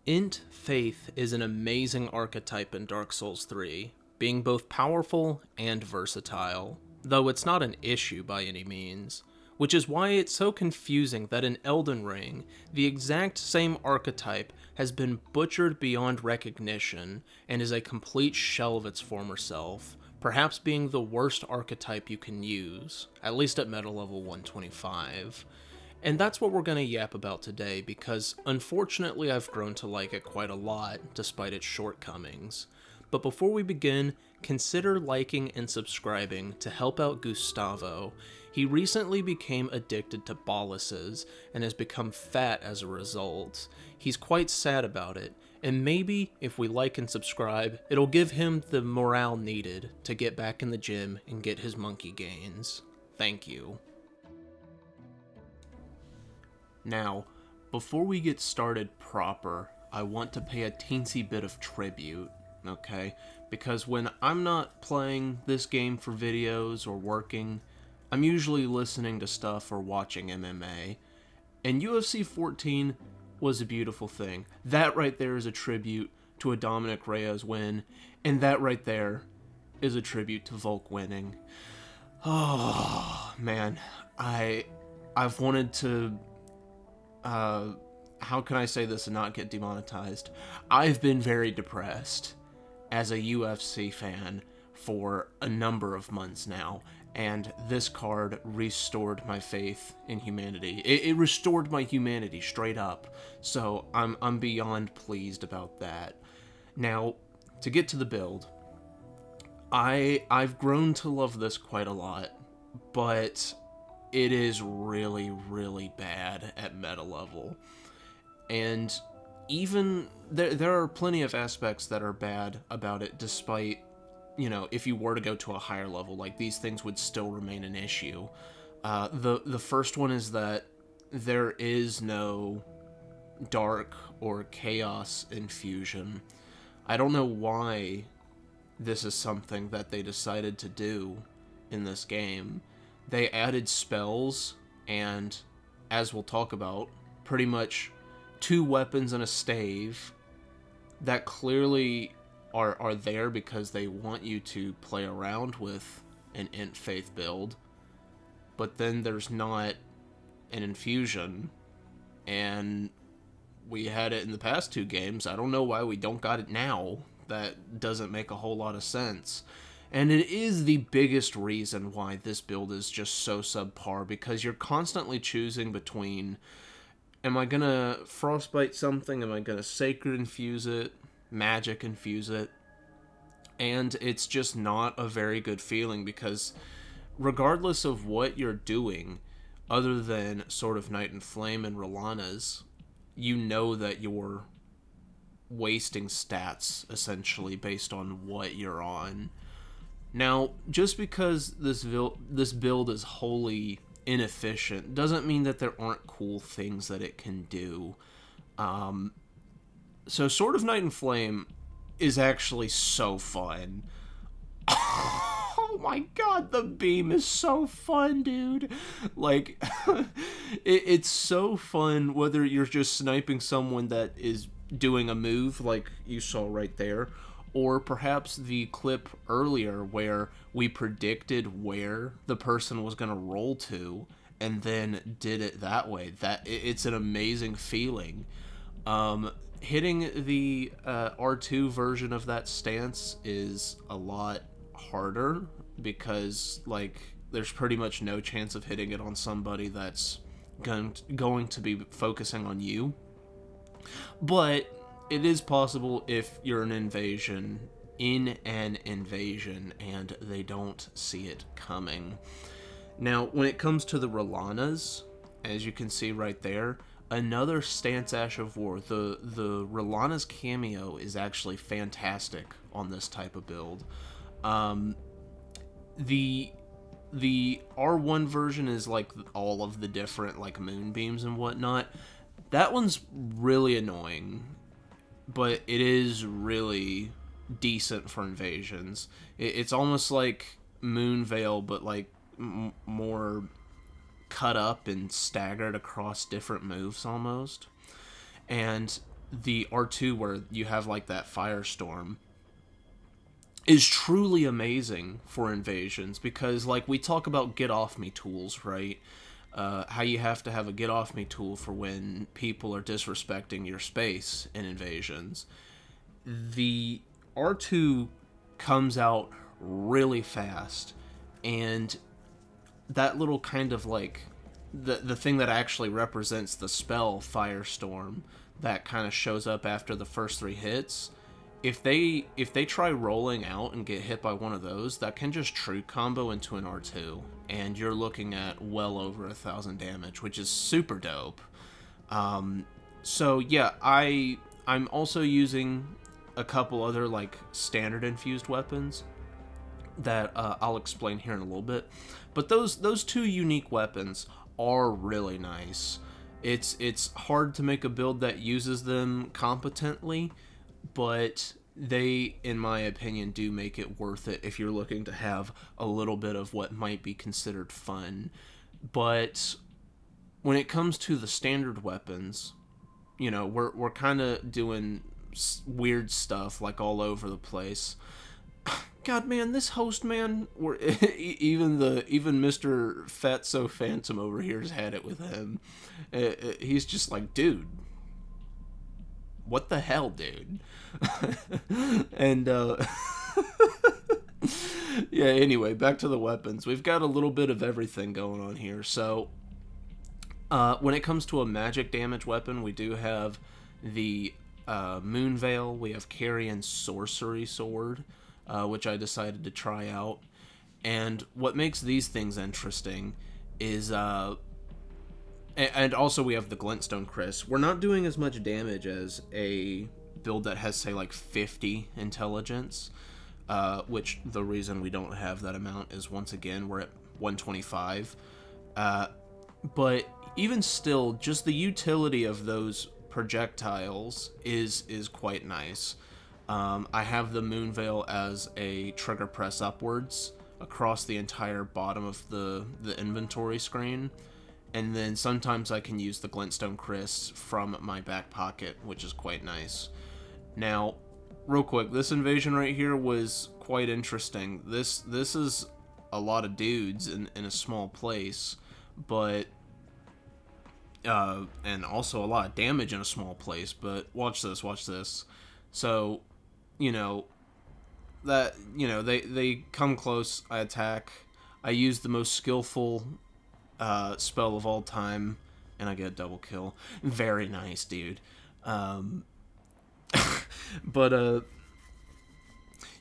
INT Faith is an amazing archetype in Dark Souls 3, being both powerful and versatile, though it's not an issue by any means, which is why it's so confusing that in Elden Ring, the exact same archetype has been butchered beyond recognition and is a complete shell of its former self, perhaps being the worst archetype you can use, at least at meta level 125. And that's what we're going to yap about today because unfortunately I've grown to like it quite a lot despite its shortcomings. But before we begin, consider liking and subscribing to help out Gustavo. He recently became addicted to boluses and has become fat as a result. He's quite sad about it, and maybe if we like and subscribe, it'll give him the morale needed to get back in the gym and get his monkey gains. Thank you. Now, before we get started proper, I want to pay a teensy bit of tribute, okay? Because when I'm not playing this game for videos or working, I'm usually listening to stuff or watching MMA. And UFC 14 was a beautiful thing. That right there is a tribute to a Dominic Reyes win, and that right there is a tribute to Volk winning. Oh, man. I've wanted to... how can I say this and not get demonetized? I've been very depressed as a UFC fan for a number of months now, and this card restored my faith in humanity. It restored my humanity straight up, so I'm beyond pleased about that. Now, to get to the build, I've grown to love this quite a lot, but it is really, really bad at meta level. And even there are plenty of aspects that are bad about it, despite, you know, if you were to go to a higher level, like, these things would still remain an issue. The first one is that there is no dark or chaos infusion. I don't know why this is something that they decided to do in this game. They added spells, and, as we'll talk about, pretty much 2 weapons and a stave that clearly are there because they want you to play around with an INT Faith build, but then there's not an infusion, and we had it in the past 2 games. I don't know why we don't got it now. That doesn't make a whole lot of sense. And it is the biggest reason why this build is just so subpar, because you're constantly choosing between, am I gonna frostbite something, am I gonna sacred infuse it, magic infuse it, and it's just not a very good feeling, because regardless of what you're doing, other than sort of Night and Flame and Rolana's, you know that you're wasting stats, essentially, based on what you're on. Now, just because this build is wholly inefficient doesn't mean that there aren't cool things that it can do. So Sword of Night and Flame is actually so fun. Oh my god, the beam is so fun, dude. Like, it's so fun whether you're just sniping someone that is doing a move like you saw right there, or perhaps the clip earlier where we predicted where the person was going to roll to and then did it that way. It's an amazing feeling. Hitting the R2 version of that stance is a lot harder because, like, there's pretty much no chance of hitting it on somebody that's going to be focusing on you. But it is possible if you're in an invasion and they don't see it coming. Now, when it comes to the Rolanas, as you can see right there, another Stance Ash of War. The Rolana's cameo is actually fantastic on this type of build. The R1 version is like all of the different, like, moonbeams and whatnot. That one's really annoying, but it is really decent for invasions. It's almost like Moonveil, but, like, more cut up and staggered across different moves almost. And the R2 where you have like that firestorm is truly amazing for invasions, because like we talk about get off me tools, right? How you have to have a get off me tool for when people are disrespecting your space in invasions. The R2 comes out really fast, and that little kind of like the thing that actually represents the spell Firestorm that kind of shows up after the first 3 hits. If they try rolling out and get hit by one of those, that can just true combo into an R2, and you're looking at well over 1,000 damage, which is super dope. So yeah, I'm also using a couple other like standard infused weapons that I'll explain here in a little bit. But those 2 unique weapons are really nice. It's hard to make a build that uses them competently, but they, in my opinion, do make it worth it if you're looking to have a little bit of what might be considered fun. But when it comes to the standard weapons, you know, we're kind of doing weird stuff like all over the place. God, man, this host, man, even Mr. Fatso Phantom over here's had it with him. He's just like, dude, what the hell, dude? And yeah, anyway, back to the weapons. We've got a little bit of everything going on here. So when it comes to a magic damage weapon, we do have the Moon Veil. We have Carrion Sorcery Sword, which I decided to try out. And what makes these things interesting is and also we have the Glintstone Chris. We're not doing as much damage as a build that has, say, like 50 intelligence, which the reason we don't have that amount is, once again, we're at 125. But even still, just the utility of those projectiles is quite nice. I have the Moon Veil as a trigger press upwards across the entire bottom of the inventory screen, and then sometimes I can use the Glintstone Chris from my back pocket, which is quite nice. Now, real quick, this invasion right here was quite interesting. This is a lot of dudes in a small place, but and also a lot of damage in a small place, but watch this. So, you know, that, you know, they come close, I attack, I use the most skillful spell of all time, and I get a double kill. Very nice, dude. But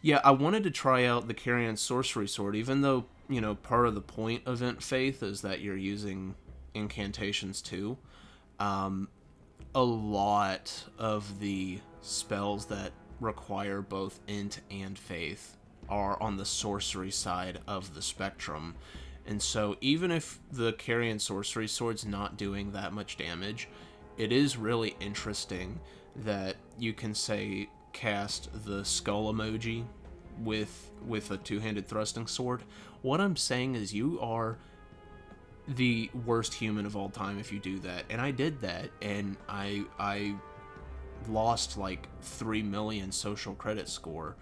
yeah, I wanted to try out the Carrion Sorcery Sword, even though, you know, part of the point of Int Faith is that you're using incantations too. A lot of the spells that require both Int and Faith are on the sorcery side of the spectrum. And so even if the Carrion Sorcery Sword's not doing that much damage, it is really interesting that you can, say, cast the skull emoji with a two-handed thrusting sword. What I'm saying is you are the worst human of all time if you do that. And I did that, and I lost like 3 million social credit score,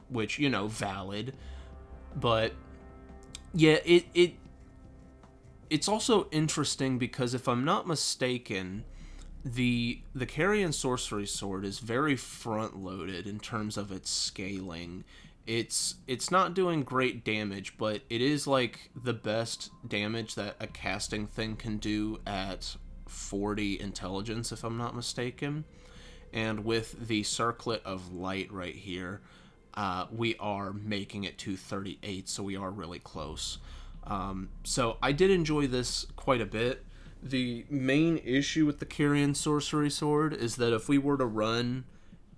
which, you know, valid. But yeah, it's also interesting because, if I'm not mistaken, the Carrion Sorcery Sword is very front-loaded in terms of its scaling. It's not doing great damage, but it is like the best damage that a casting thing can do at 40 intelligence, if I'm not mistaken. And with the Circlet of Light right here, we are making it to 38, so we are really close. So I did enjoy this quite a bit. The main issue with the Carrion Sorcery Sword is that if we were to run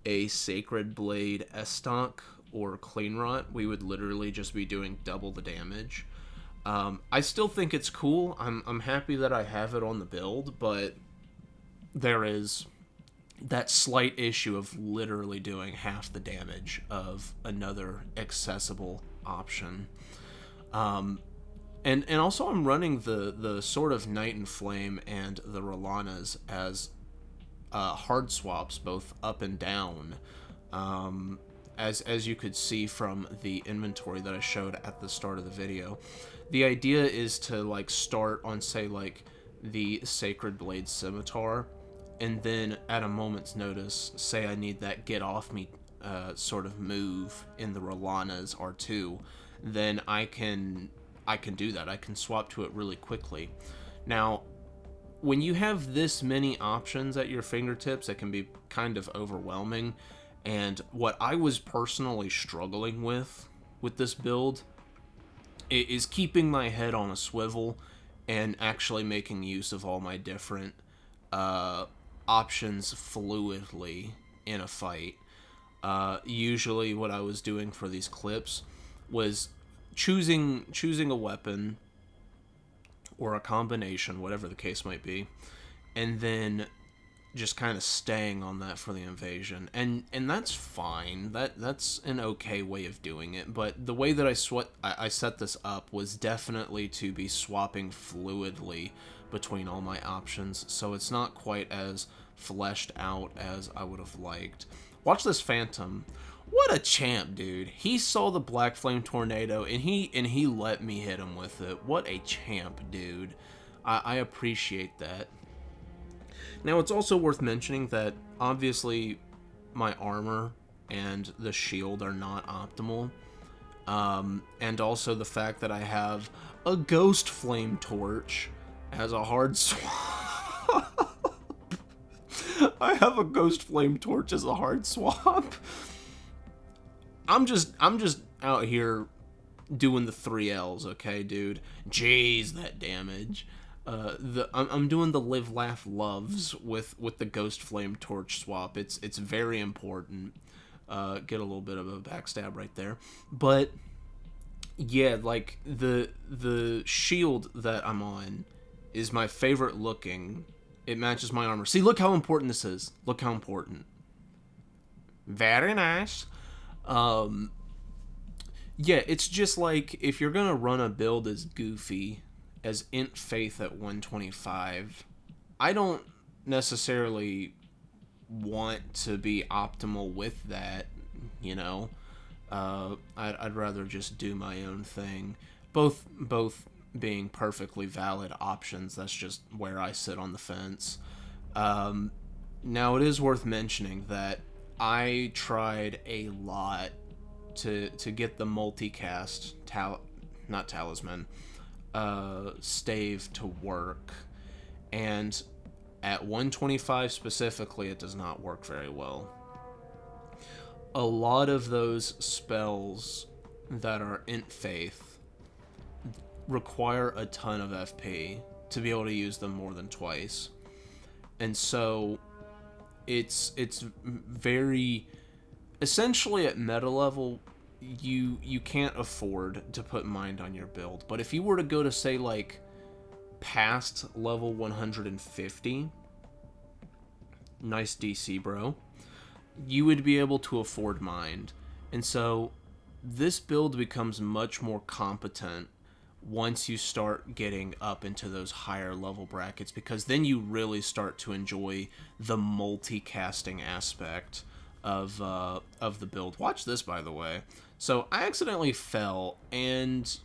a Sacred Blade Estonk or Clean Rot, we would literally just be doing double the damage. I still think it's cool. I'm happy that I have it on the build, but there is that slight issue of literally doing half the damage of another accessible option. And also I'm running the Sword of Night and Flame and the Rolanas as hard swaps both up and down. As you could see from the inventory that I showed at the start of the video. The idea is to like start on, say, like the Sacred Blade Scimitar, and then at a moment's notice, say I need that get off me sort of move in the Rolana's R2, then I can do that. I can swap to it really quickly. Now, when you have this many options at your fingertips, it can be kind of overwhelming. And what I was personally struggling with this build is keeping my head on a swivel and actually making use of all my different options fluidly in a fight. Usually what I was doing for these clips was choosing a weapon or a combination, whatever the case might be, and then just kind of staying on that for the invasion, and that's fine. That's an okay way of doing it. But the way that I set this up was definitely to be swapping fluidly between all my options, so it's not quite as fleshed out as I would have liked. Watch this Phantom. What a champ, dude. He saw the Black Flame Tornado and he let me hit him with it. What a champ, dude. I appreciate that. Now, it's also worth mentioning that, obviously, my armor and the shield are not optimal. And also the fact that I have a Ghost Flame Torch as a hard swap. I have a Ghost Flame Torch as a hard swap. I'm just out here doing the 3 Ls, okay, dude? Jeez, that damage. I'm doing the live, laugh, loves with the Ghost Flame Torch swap. It's very important. Get a little bit of a backstab right there, but yeah, like the shield that I'm on is my favorite looking. It matches my armor. See, look how important this is. Look how important. Very nice. Yeah, it's just like if you're gonna run a build as goofy as Int Faith at 125, I don't necessarily want to be optimal with that, you know. I'd rather just do my own thing. Both being perfectly valid options. That's just where I sit on the fence. Now, it is worth mentioning that I tried a lot to get the multicast not talisman stave to work, and at 125 specifically, it does not work very well. A lot of those spells that are Int Faith require a ton of FP to be able to use them more than twice, and so it's very essentially at meta level. You can't afford to put mind on your build, but if you were to go to, say, like past level 150, nice DC, bro, you would be able to afford mind. And so this build becomes much more competent once you start getting up into those higher level brackets, because then you really start to enjoy the multicasting aspect of the build. Watch this, by the way. So I accidentally fell, and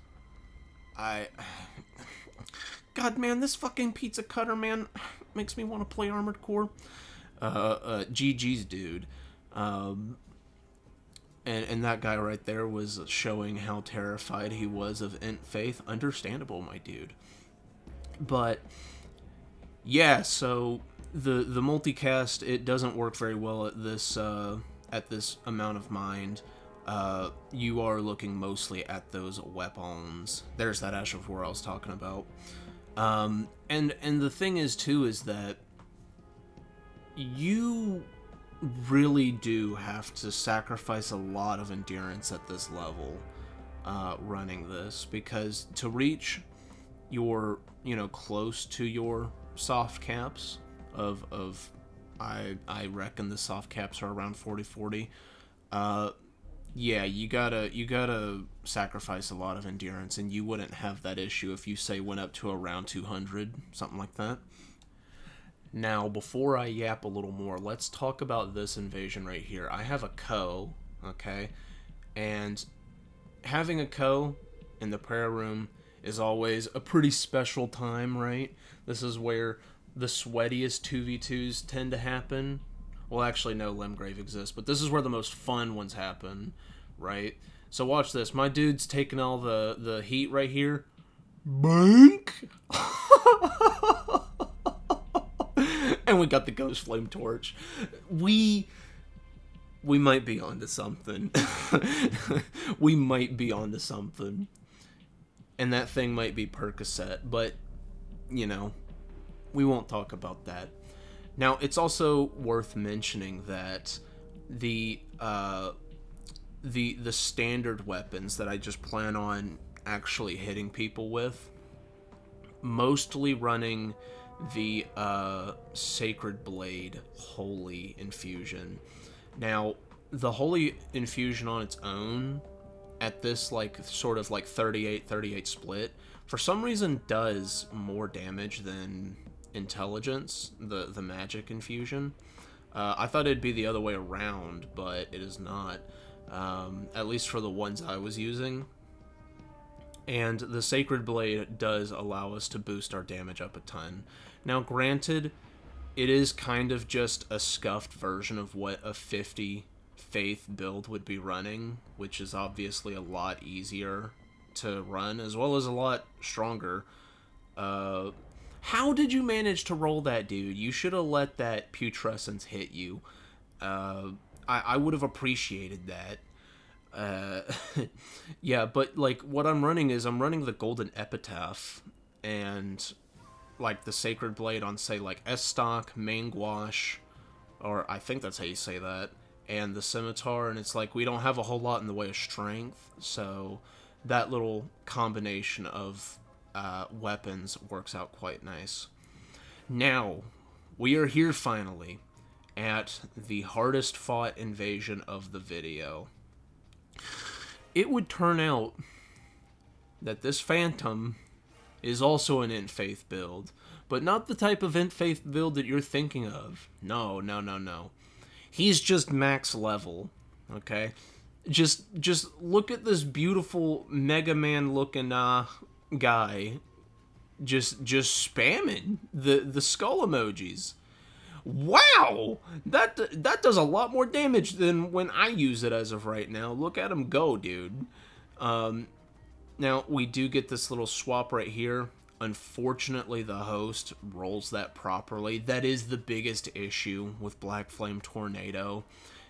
God, man, this fucking pizza cutter, man, makes me want to play Armored Core. GG's, dude. And that guy right there was showing how terrified he was of Int Faith. Understandable, my dude. But yeah, so the multicast, it doesn't work very well at this amount of mind. You are looking mostly at those weapons. There's that Ash of War I was talking about. And the thing is too is that you really do have to sacrifice a lot of endurance at this level running this, because to reach your, close to your soft caps of I reckon the soft caps are around 40. Yeah, you gotta sacrifice a lot of endurance, and you wouldn't have that issue if you, say, went up to around 200, something like that. Now, before I yap a little more, let's talk about this invasion right here. I have a co, okay? And having a co in the prayer room is always a pretty special time, right? This is where the sweatiest 2v2s tend to happen. Well, actually, no, Limgrave exists, but this is where the most fun ones happen, right? So watch this. My dude's taking all the heat right here. Bank! And we got the Ghost Flame Torch. We might be onto something. We might be onto something. And that thing might be Percocet, but, you know, we won't talk about that. Now, it's also worth mentioning that the standard weapons that I just plan on actually hitting people with, mostly running the Sacred Blade Holy Infusion. Now, the Holy Infusion on its own, at this like sort of like 38-38 split, for some reason does more damage than Intelligence, the magic infusion. I thought it'd be the other way around, but it is not. At least for the ones I was using. And the Sacred Blade does allow us to boost our damage up a ton. Now, granted, it is kind of just a scuffed version of what a 50 Faith build would be running, which is obviously a lot easier to run, as well as a lot stronger. How did you manage to roll that, dude? You should have let that putrescence hit you. I would have appreciated that. Yeah, but like what I'm running is I'm running the Golden Epitaph and like the Sacred Blade on, say, like S-Stock, Main Gouache, or I think that's how you say that, and the Scimitar, and it's like we don't have a whole lot in the way of strength, so that little combination of weapons works out quite nice. Now, we are here finally at the hardest fought invasion of the video. It would turn out that this Phantom is also an Int Faith build, but not the type of Int Faith build that you're thinking of. No. He's just max level, okay? Just look at this beautiful Mega Man looking guy just spamming the skull emojis. Wow, that does a lot more damage than when I use it as of right now. Look at him go, dude. Now, we do get this little swap right here. Unfortunately, the host rolls that properly. That is the biggest issue with Black Flame Tornado,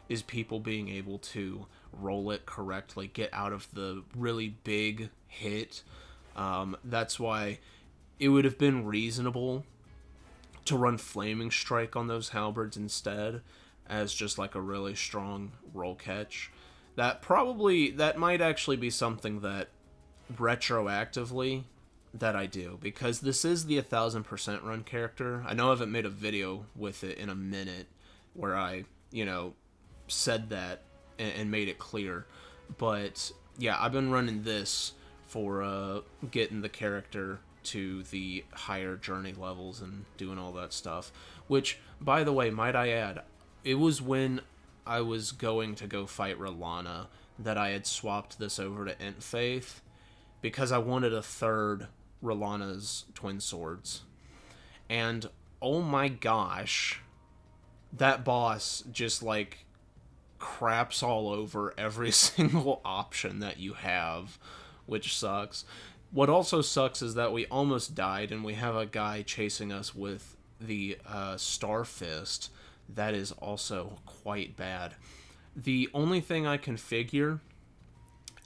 is people being able to roll it correctly, get out of the really big hit. That's why it would have been reasonable to run Flaming Strike on those halberds instead, as just like a really strong roll catch. That might actually be something that retroactively that I do, because this is the 1000% run character. I know I haven't made a video with it in a minute where I, said that and made it clear, but yeah, I've been running this for getting the character to the higher journey levels and doing all that stuff, which, by the way, might I add, it was when I was going to go fight Rolana that I had swapped this over to Int Faith, because I wanted a third Rolana's Twin Swords. And oh my gosh, that boss just like craps all over every single option that you have, which sucks. What also sucks is that we almost died and we have a guy chasing us with the Star Fist. That is also quite bad. The only thing I can figure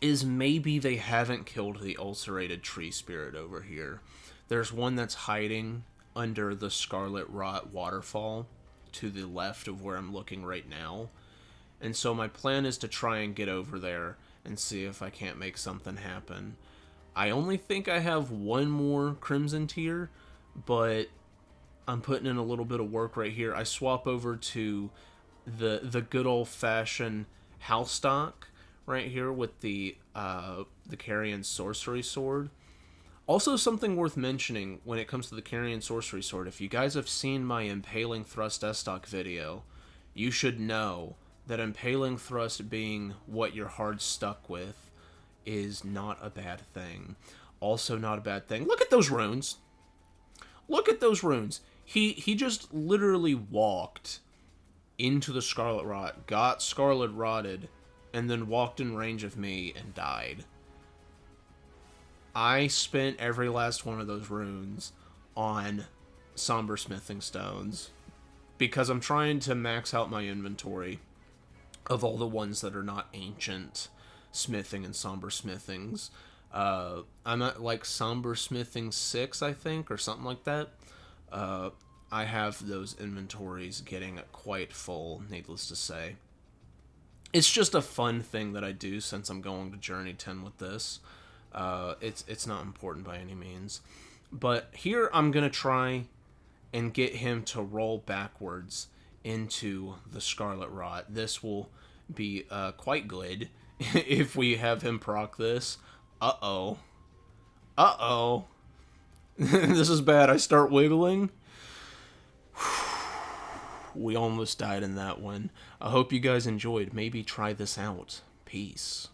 is maybe they haven't killed the ulcerated tree spirit over here. There's one that's hiding under the Scarlet Rot waterfall to the left of where I'm looking right now. And so my plan is to try and get over there and see if I can't make something happen. I only think I have one more Crimson Tier, but I'm putting in a little bit of work right here. I swap over to the good old-fashioned Halstock right here with the Carrion Sorcery Sword. Also, something worth mentioning when it comes to the Carrion Sorcery Sword, if you guys have seen my Impaling Thrust S-Stock video, you should know that Impaling Thrust being what you're hard stuck with is not a bad thing. Also not a bad thing. Look at those runes. Look at those runes. He just literally walked into the Scarlet Rot, got Scarlet Rotted, and then walked in range of me and died. I spent every last one of those runes on Somber Smithing Stones because I'm trying to max out my inventory of all the ones that are not ancient smithing and somber smithings. I'm at like Somber Smithing 6, I think, or something like that. I have those inventories getting quite full, needless to say. It's just a fun thing that I do since I'm going to Journey 10 with this. It's not important by any means. But here I'm going to try and get him to roll backwards into the Scarlet Rot. This will be quite good if we have him proc this. Uh-oh. Uh-oh. This is bad. I start wiggling. We almost died in that one. I hope you guys enjoyed. Maybe try this out. Peace.